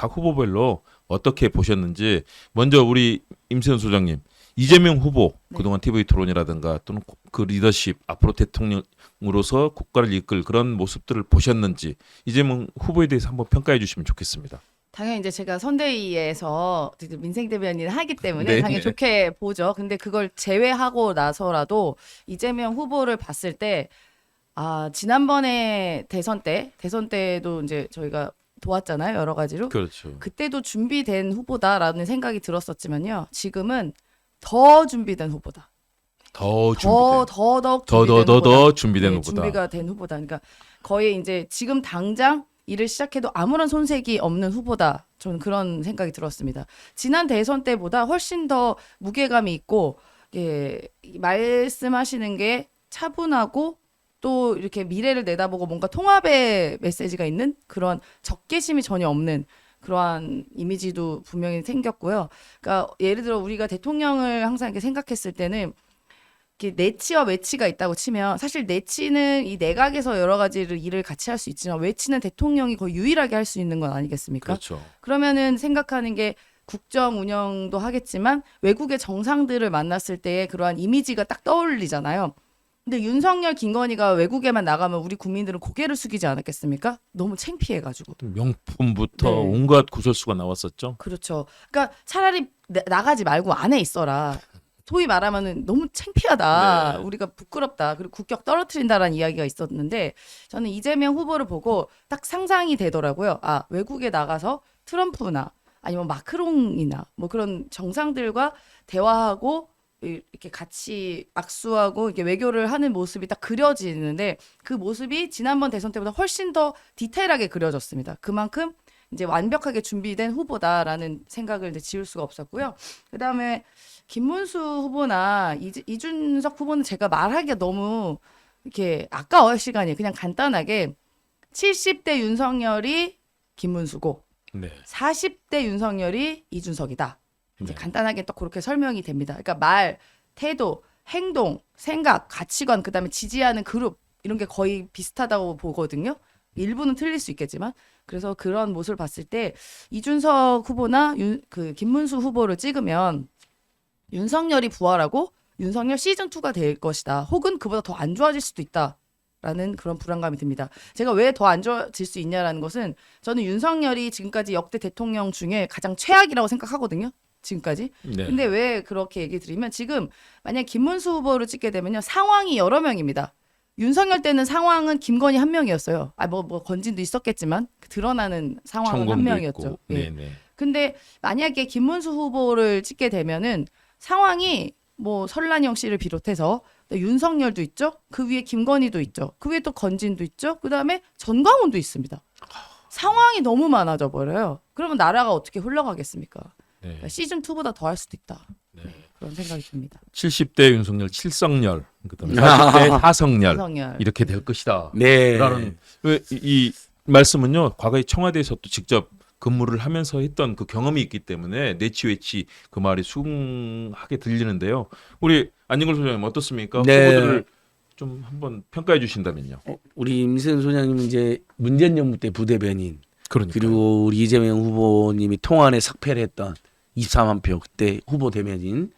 각 후보별로 어떻게 보셨는지 먼저 우리 임세훈 소장님 이재명 후보 네. 그동안 TV 토론이라든가 또는 그 리더십 앞으로 대통령으로서 국가를 이끌 그런 모습들을 보셨는지 이재명 후보에 대해서 한번 평가해 주시면 좋겠습니다. 당연히 이제 제가 선대위에서 민생 대변인을 하기 때문에 네. 당연히 좋게 보죠. 근데 그걸 제외하고 나서라도 이재명 후보를 봤을 때 지난번에 대선 때도 이제 저희가 도왔잖아요. 여러 가지로. 그렇죠. 그때도 준비된 후보다라는 생각이 들었었지만요. 지금은 더 준비된 후보다. 더 준비된 더더욱 준비된 후보다. 더 준비된 네, 후보다. 준비가 된 후보다. 그러니까 거의 이제 지금 당장 일을 시작해도 아무런 손색이 없는 후보다. 저는 그런 생각이 들었습니다. 지난 대선 때보다 훨씬 더 무게감이 있고 말씀하시는 게 차분하고 또 이렇게 미래를 내다보고 뭔가 통합의 메시지가 있는 그런 적개심이 전혀 없는 그러한 이미지도 분명히 생겼고요. 그러니까 예를 들어 우리가 대통령을 항상 이렇게 생각했을 때는 이렇게 내치와 외치가 있다고 치면 사실 내치는 이 내각에서 여러 가지를 일을 같이 할 수 있지만 외치는 대통령이 거의 유일하게 할 수 있는 건 아니겠습니까? 그렇죠. 그러면은 생각하는 게 국정 운영도 하겠지만 외국의 정상들을 만났을 때의 그러한 이미지가 딱 떠올리잖아요. 근데 윤석열, 김건희가 외국에만 나가면 우리 국민들은 고개를 숙이지 않았겠습니까? 너무 창피해가지고. 명품부터 네. 온갖 구설수가 나왔었죠. 그렇죠. 그러니까 차라리 나가지 말고 안에 있어라. 소위 말하면은 너무 창피하다. 네. 우리가 부끄럽다. 그리고 국격 떨어뜨린다라는 이야기가 있었는데 저는 이재명 후보를 보고 딱 상상이 되더라고요. 외국에 나가서 트럼프나 아니면 마크롱이나 뭐 그런 정상들과 대화하고 이렇게 같이 악수하고 이렇게 외교를 하는 모습이 딱 그려지는데 그 모습이 지난번 대선 때보다 훨씬 더 디테일하게 그려졌습니다. 그만큼 이제 완벽하게 준비된 후보다라는 생각을 이제 지울 수가 없었고요. 그다음에 김문수 후보나 이준석 후보는 제가 말하기가 너무 이렇게 아까워요, 시간이. 그냥 간단하게 70대 윤석열이 김문수고 네. 40대 윤석열이 이준석이다. 이제 네. 간단하게 또 그렇게 설명이 됩니다. 그러니까 말, 태도, 행동, 생각, 가치관, 그다음에 지지하는 그룹 이런 게 거의 비슷하다고 보거든요. 일부는 틀릴 수 있겠지만 그래서 그런 모습을 봤을 때 이준석 후보나 김문수 후보를 찍으면 윤석열이 부활하고 윤석열 시즌 2가 될 것이다. 혹은 그보다 더 안 좋아질 수도 있다라는 그런 불안감이 듭니다. 제가 왜 더 안 좋아질 수 있냐라는 것은 저는 윤석열이 지금까지 역대 대통령 중에 가장 최악이라고 생각하거든요. 지금까지. 네. 근데 왜 그렇게 얘기 드리면 지금 만약 김문수 후보를 찍게 되면요. 상황이 여러 명입니다. 윤석열 때는 상황은 김건희 한 명이었어요. 뭐 건진도 있었겠지만 드러나는 상황은 한 청검도 명이었죠. 있고. 예. 네네. 근데 만약에 김문수 후보를 찍게 되면은 상황이 뭐 설란영 씨를 비롯해서 윤석열도 있죠. 그 위에 김건희도 있죠. 그 위에 또 건진도 있죠. 그다음에 전광훈도 있습니다. 상황이 너무 많아져 버려요. 그러면 나라가 어떻게 흘러가겠습니까? 네. 그러니까 시즌 2보다 더 할 수도 있다. 네. 그런 생각이 듭니다. 70대 윤석열 칠성열, 그다음에 40대 하성열 윤석열. 이렇게 될 것이다. 네. 라는 이 말씀은요. 과거에 청와대에서 또 직접 근무를 하면서 했던 그 경험이 있기 때문에 내치외치 그 말이 수긍하게 들리는데요. 우리 안진걸 소장님 어떻습니까? 네. 후보들을 좀 한번 평가해 주신다면요. 우리 임세훈 소장님은 이제 문재인 정부 때 부대변인 그러니까 그리고 우리 이재명 후보님이 통안에 삭패를 했던 24만 표 그때 후보 대변인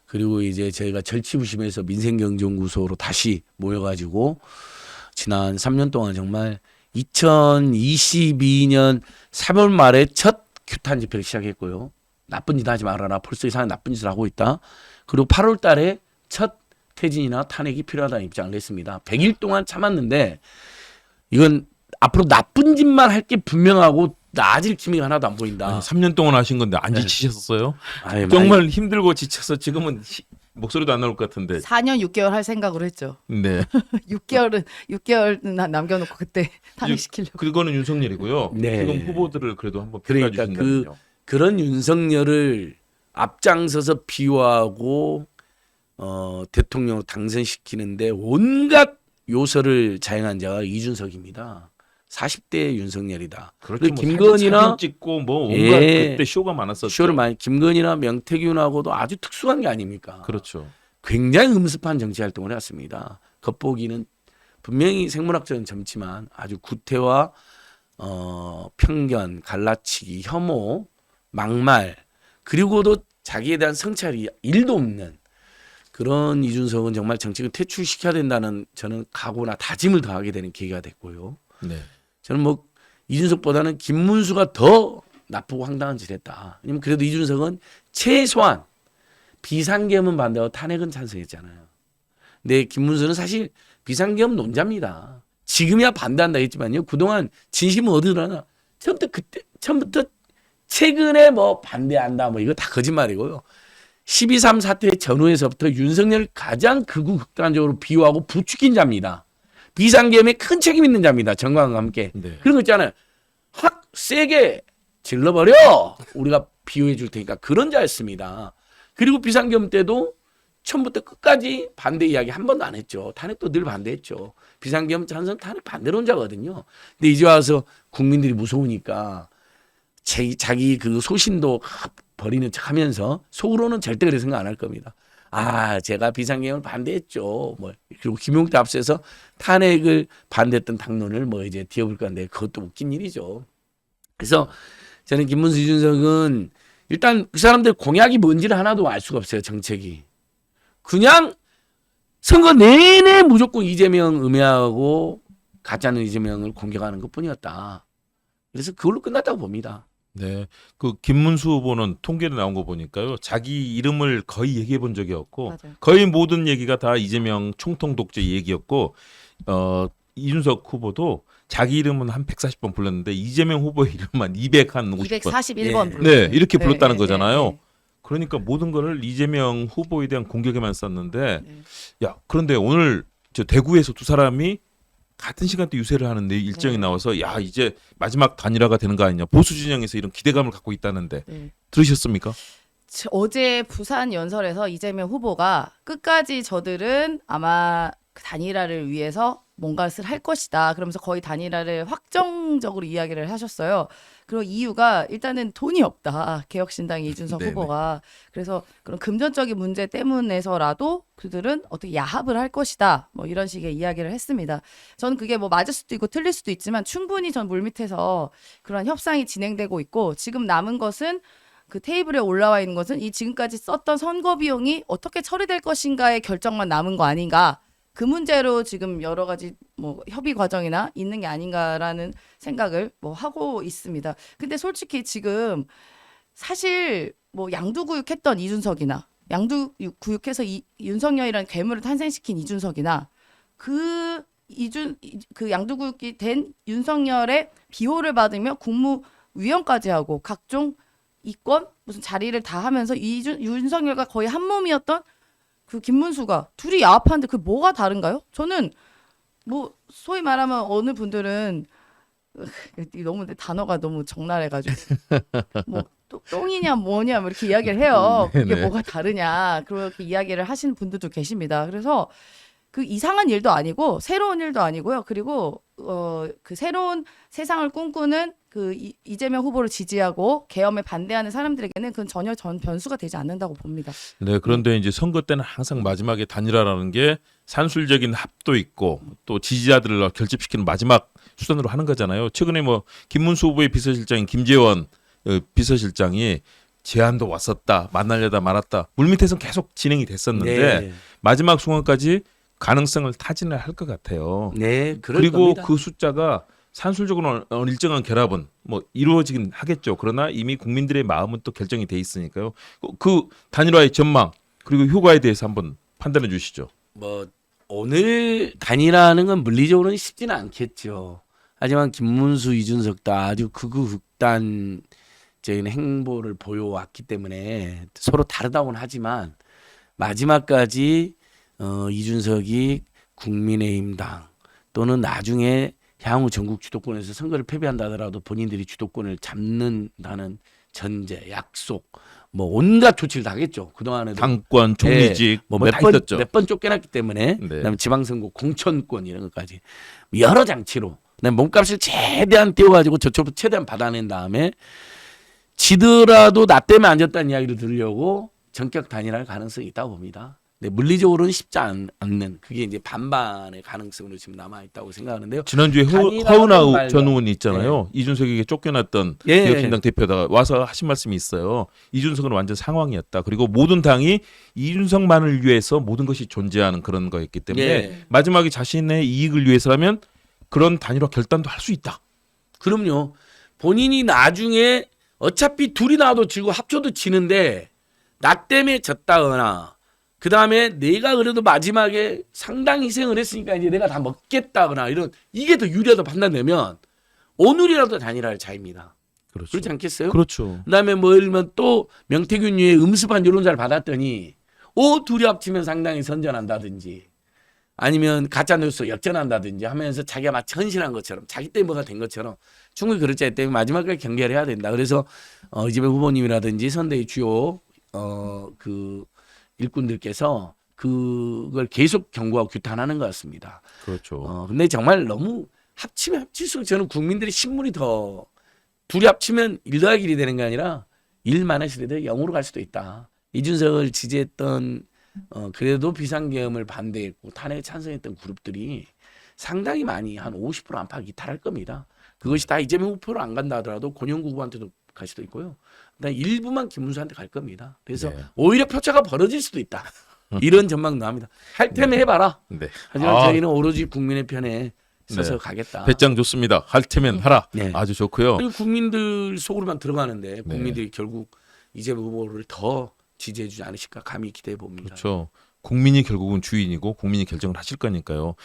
그리고 이제 저희가 절치부심에서 민생경제연구소로 다시 모여가지고 지난 3년 동안 정말 2022년 3월 말에 첫 규탄 집회를 시작했고요. 나쁜 짓 하지 말아라. 벌써 이상한 나쁜 짓을 하고 있다. 그리고 8월 달에 첫 퇴진이나 탄핵이 필요하다는 입장을 냈습니다. 100일 동안 참았는데 이건 앞으로 나쁜 짓만 할 게 분명하고 나아질 기미가 하나도 안 보인다. 아니, 3년 동안 하신 건데 안 네. 지치셨어요? 아유, 정말 힘들고 지쳐서 지금은 목소리도 안 나올 것 같은데. 4년 6개월 할 생각으로 했죠. 네. 6개월은 남겨놓고 그때 탄핵시키려고. 그거는 윤석열이고요. 네. 지금 후보들을 그래도 한번 평가해 그러니까 주신다면요. 그런 윤석열을 앞장서서 비호하고 대통령으로 당선시키는데 온갖 요소를 자행한 자가 이준석입니다. 40대 윤석열이다. 그렇죠. 그리고 뭐 김건희나 사진 찍고 뭐 온갖 예. 그때 쇼가 많았었죠. 쇼를 많이 김건희나 명태균하고도 아주 특수한 게 아닙니까? 그렇죠. 굉장히 음습한 정치 활동을 해왔습니다. 겉보기는 분명히 생물학적인 점치만 아주 구태와 편견, 갈라치기, 혐오, 막말 그리고도 자기에 대한 성찰이 1도 없는 그런 이준석은 정말 정치를 퇴출시켜야 된다는 저는 각오나 다짐을 더하게 되는 계기가 됐고요. 네. 저는 뭐 이준석보다는 김문수가 더 나쁘고 황당한 짓을 했다. 왜냐면 그래도 이준석은 최소한 비상계엄은 반대하고 탄핵은 찬성했잖아요. 근데 김문수는 사실 비상계엄 논자입니다. 지금이야 반대한다 했지만요. 그동안 진심은 어디서나 처음부터 최근에 뭐 반대한다 뭐 이거 다 거짓말이고요. 12.3 사태 전후에서부터 윤석열을 가장 극우 극단적으로 비호하고 부추긴 자입니다. 비상계엄에 큰 책임 있는 자입니다. 정광과 함께. 네. 그런 거 있잖아요. 확 세게 질러버려. 우리가 비호해 줄 테니까 그런 자였습니다. 그리고 비상계엄 때도 처음부터 끝까지 반대 이야기 한 번도 안 했죠. 탄핵도 늘 반대했죠. 비상계엄 찬성 탄핵 반대론자거든요. 근데 이제 와서 국민들이 무서우니까 자기 그 소신도 버리는 척하면서 속으로는 절대 그렇게 생각 안 할 겁니다. 아, 제가 비상계엄을 반대했죠. 뭐 그리고 김용태 앞서서 탄핵을 반대했던 당론을 뭐 이제 뒤엎을 건데 그것도 웃긴 일이죠. 그래서 저는 김문수 이준석은 일단 그 사람들 공약이 뭔지를 하나도 알 수가 없어요. 정책이. 그냥 선거 내내 무조건 이재명 음해하고 가짜는 이재명을 공격하는 것뿐이었다. 그래서 그걸로 끝났다고 봅니다. 네. 그 김문수 후보는 통계로 나온 거 보니까요. 자기 이름을 거의 얘기해 본 적이 없고 맞아요. 거의 모든 얘기가 다 이재명 총통 독재 얘기였고 이준석 후보도 자기 이름은 한 140번 불렀는데 이재명 후보의 이름만 250번. 241번 네. 불렀어요. 네, 이렇게 불렀다는 네, 거잖아요. 네, 그러니까 모든 거를 이재명 후보에 대한 공격에만 썼는데 네. 야, 그런데 오늘 저 대구에서 두 사람이 같은 시간대 유세를 하는데 일정이 네. 나와서 야, 이제 마지막 단일화가 되는 거 아니냐. 보수 진영에서 이런 기대감을 갖고 있다는데 네. 들으셨습니까? 어제 부산 연설에서 이재명 후보가 끝까지 저들은 아마 그 단일화를 위해서 뭔가를 할 것이다. 그러면서 거의 단일화를 확정적으로 이야기를 하셨어요. 그리고 이유가 일단은 돈이 없다. 개혁신당의 이준석 네네. 후보가. 그래서 그런 금전적인 문제 때문에서라도 그들은 어떻게 야합을 할 것이다. 뭐 이런 식의 이야기를 했습니다. 저는 그게 뭐 맞을 수도 있고 틀릴 수도 있지만 충분히 전 물밑에서 그런 협상이 진행되고 있고 지금 남은 것은 그 테이블에 올라와 있는 것은 이 지금까지 썼던 선거 비용이 어떻게 처리될 것인가의 결정만 남은 거 아닌가. 그 문제로 지금 여러 가지 뭐 협의 과정이나 있는 게 아닌가라는 생각을 뭐 하고 있습니다. 근데 솔직히 지금 사실 뭐 양두구육했던 이준석이나 양두구육해서 윤석열이라는 괴물을 탄생시킨 이준석이나 그 양두구육이 된 윤석열의 비호를 받으며 국무위원까지 하고 각종 이권 무슨 자리를 다 하면서 윤석열과 거의 한 몸이었던 그 김문수가 둘이 야합하는데 그 뭐가 다른가요? 저는 뭐 소위 말하면 어느 분들은 너무 단어가 너무 적나라해가지고 뭐 똥이냐 뭐냐 뭐 이렇게 이야기를 해요. 그게 네네. 뭐가 다르냐 그렇게 이야기를 하시는 분들도 계십니다. 그래서 그 이상한 일도 아니고 새로운 일도 아니고요. 그리고 그 새로운 세상을 꿈꾸는 그 이재명 후보를 지지하고 계엄에 반대하는 사람들에게는 그건 전혀 변수가 되지 않는다고 봅니다. 네, 그런데 이제 선거 때는 항상 마지막에 단일화라는 게 산술적인 합도 있고 또 지지자들을 결집시키는 마지막 수단으로 하는 거잖아요. 최근에 뭐 김문수 후보의 비서실장인 김재원 비서실장이 제안도 왔었다. 만나려다 말았다. 물밑에서는 계속 진행이 됐었는데 네, 마지막 순간까지 가능성을 타진을 할 것 같아요. 네 그럴 그리고 겁니다. 그 숫자가 산술적으로 일정한 결합은 뭐 이루어지긴 하겠죠. 그러나 이미 국민들의 마음은 또 결정이 돼 있으니까요. 그 단일화의 전망 그리고 효과에 대해서 한번 판단해 주시죠. 뭐 오늘 단일화하는 건 물리적으로는 쉽지는 않겠죠. 하지만 김문수, 이준석도 아주 극우 극단적인 행보를 보여왔기 때문에 서로 다르다고는 하지만 마지막까지 이준석이 국민의힘당 또는 나중에 향후 전국 주도권에서 선거를 패배한다 하더라도 본인들이 주도권을 잡는다는 전제, 약속, 뭐 온갖 조치를 다 하겠죠. 그동안에도 당권, 총리직 뭐 다 몇 있었죠. 번 쫓겨났기 때문에 네. 그다음에 지방선거 공천권 이런 것까지 여러 장치로 그다음에 몸값을 최대한 띄워가지고 저쪽부터 최대한 받아낸 다음에 지더라도 나 때문에 안 졌다는 이야기를 들으려고 전격 단일화할 가능성이 있다고 봅니다. 네, 물리적으로는 쉽지 않는 그게 이제 반반의 가능성으로 지금 남아 있다고 생각하는데요. 지난주에 단일화는 허은하우 말과- 전 의원이 있잖아요. 이준석에게 쫓겨났던 예. 개혁신당 대표가 와서 하신 말씀이 있어요. 이준석은 완전 상황이었다. 그리고 모든 당이 이준석만을 위해서 모든 것이 존재하는 그런 거였기 때문에 예. 마지막에 자신의 이익을 위해서라면 그런 단일화 결단도 할 수 있다. 그럼요. 본인이 나중에 어차피 둘이 나와도 지고 합쳐도 지는데 나 때문에 졌다거나 그 다음에 내가 그래도 마지막에 상당히 희생을 했으니까 이제 내가 다 먹겠다거나 이런 이게 더 유리하다 판단되면 오늘이라도 단일화를 자입니다. 그렇죠. 그렇지 않겠어요? 그렇죠. 그다음에 뭐 예를 들면 또 명태균 위에 음습한 여론자를 받았더니 둘이 합치면 상당히 선전한다든지 아니면 가짜뉴스 역전한다든지 하면서 자기가 마치 헌신한 것처럼 자기 때문에 뭐가 된 것처럼 충분히 그렇지 않기 때문에 마지막까지 경계를 해야 된다. 그래서 이재명 후보님이라든지 선대의 주요 그 일꾼들께서 그걸 계속 경고하고 규탄하는 것 같습니다. 그렇죠. 근데 정말 너무 합치면 합칠수록 저는 국민들의 신문이 더 둘이 합치면 1 더하기 1이 되는 게 아니라 1 마이너스 1이 0으로 갈 수도 있다. 이준석을 지지했던 그래도 비상계엄을 반대했고 탄핵에 찬성했던 그룹들이 상당히 많이 한 50% 안팎 이탈할 겁니다. 그것이 다 이재명 후보로 안 간다 하더라도 권영구 후보한테도 갈 수도 있고요. 그다음에 일부만 김문수한테 갈 겁니다. 그래서 네. 오히려 표차가 벌어질 수도 있다. 이런 전망도 합니다. 할 테면 해봐라. 네. 하지만 아, 저희는 오로지 국민의 편에 서서 네. 가겠다. 배짱 좋습니다. 할 테면 하라. 네. 아주 좋고요. 그리고 국민들 속으로만 들어가는데 네. 국민들이 결국 이재명 후보를 더 지지해주지 않으실까 감히 기대해 봅니다. 그렇죠. 국민이 결국은 주인이고 국민이 결정을 하실 거니까요.